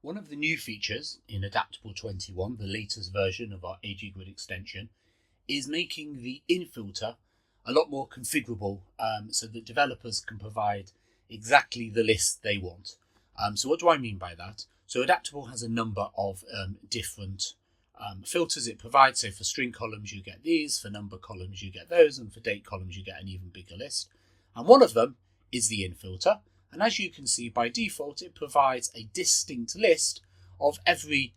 One of the new features in Adaptable 21, the latest version of our AgGrid extension, is making the infilter a lot more configurable so that developers can provide exactly the list they want. So what do I mean by that? So Adaptable has a number of different filters it provides. So for string columns you get these, for number columns you get those, and for date columns you get an even bigger list. And one of them is the infilter. And as you can see, by default, it provides a distinct list of every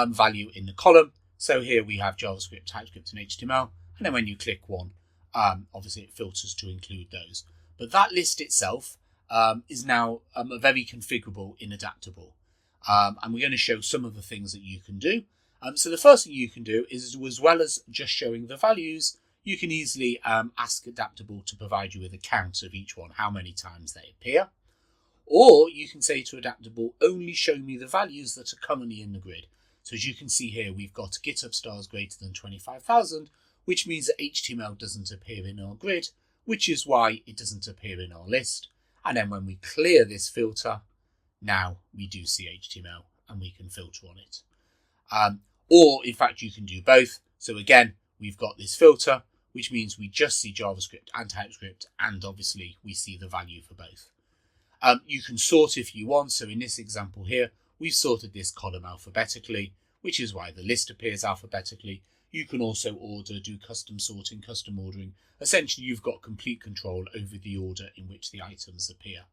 value in the column. So here we have JavaScript, TypeScript, and HTML. And then when you click one, obviously it filters to include those. But that list itself is now very configurable in Adaptable. And we're going to show some of the things that you can do. So the first thing you can do is, as well as just showing the values, you can easily ask Adaptable to provide you with a count of each one, how many times they appear. Or you can say to Adaptable, only show me the values that are currently in the grid. So as you can see here, we've got GitHub stars greater than 25,000, which means that HTML doesn't appear in our grid, which is why it doesn't appear in our list. And then when we clear this filter, now we do see HTML and we can filter on it. Or in fact, you can do both. So again, we've got this filter, which means we just see JavaScript and TypeScript, and obviously we see the value for both. You can sort if you want. So in this example here, we've sorted this column alphabetically, which is why the list appears alphabetically. You can also do custom sorting, custom ordering. Essentially, you've got complete control over the order in which the items appear.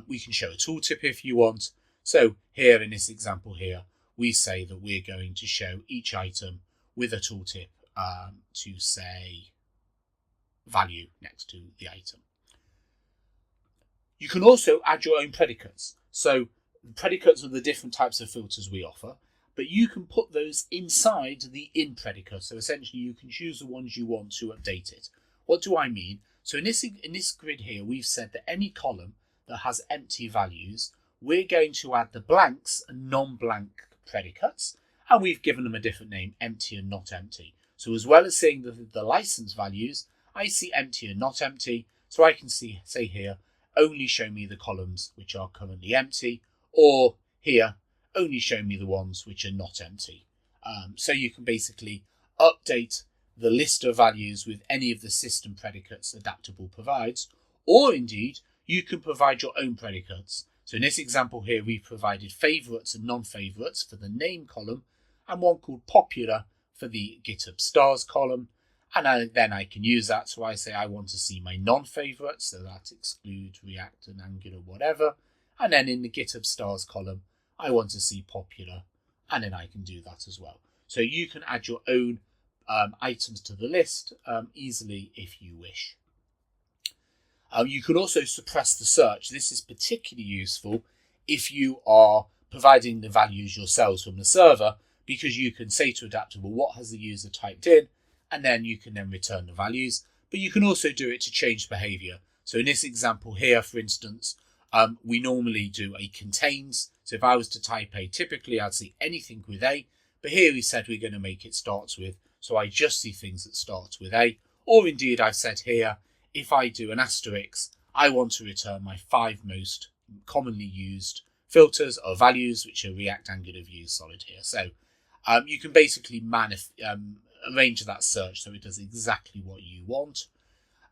We can show a tooltip if you want. So here in this example here, we say that we're going to show each item with a tooltip to say value next to the item. You can also add your own predicates. So predicates are the different types of filters we offer, but you can put those inside the in predicate. So essentially you can choose the ones you want to update it. What do I mean? So in this grid here, we've said that any column that has empty values, we're going to add the blanks and non-blank predicates, and we've given them a different name, empty and not empty. So as well as saying the license values, I see empty and not empty. So I can say here, only show me the columns which are currently empty, or here, only show me the ones which are not empty. So you can basically update the list of values with any of the system predicates Adaptable provides, or indeed, you can provide your own predicates. So in this example here, we've provided favorites and non-favorites for the name column, and one called popular for the GitHub stars column. And then I can use that. So I say I want to see my non-favorites, so that excludes React and Angular, whatever. And then in the GitHub stars column, I want to see popular, and then I can do that as well. So you can add your own items to the list easily if you wish. You can also suppress the search. This is particularly useful if you are providing the values yourselves from the server, because you can say to Adaptable, what has the user typed in? And then you can then return the values. But you can also do it to change behavior. So in this example here, for instance, we normally do a contains. So if I was to type a, typically I'd see anything with a, but here we said we're going to make it starts with. So I just see things that start with a. Or indeed I've said here, if I do an asterisk, I want to return my 5 most commonly used filters or values, which are React, Angular, Vue, Solid here. So you can basically arrange that search so it does exactly what you want.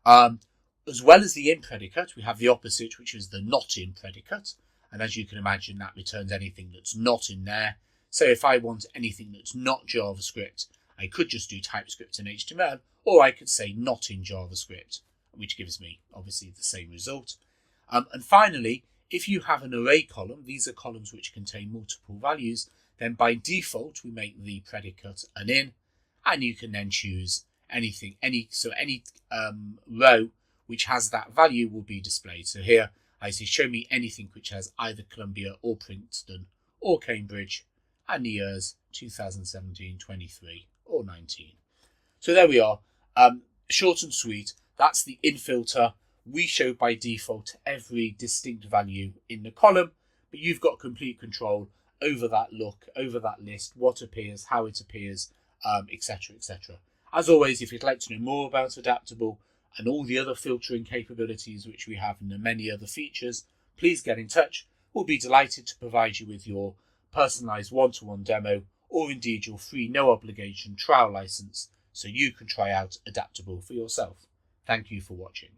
As well as the in predicate, we have the opposite, which is the not in predicate. And as you can imagine, that returns anything that's not in there. So if I want anything that's not JavaScript, I could just do TypeScript and HTML, or I could say not in JavaScript, which gives me obviously the same result. And finally, if you have an array column, these are columns which contain multiple values, then by default, we make the predicate an in, and you can then choose anything, any row which has that value will be displayed. So here I say show me anything which has either Columbia or Princeton or Cambridge and the years 2017, 23 or 19. So there we are. Short and sweet. That's the in filter. We show by default every distinct value in the column, but you've got complete control over that look, over that list, what appears, how it appears, etc., etc. As always, if you'd like to know more about Adaptable and all the other filtering capabilities which we have and the many other features, please get in touch. We'll be delighted to provide you with your personalised one-to-one demo, or indeed your free no obligation trial license so you can try out AdapTable for yourself. Thank you for watching.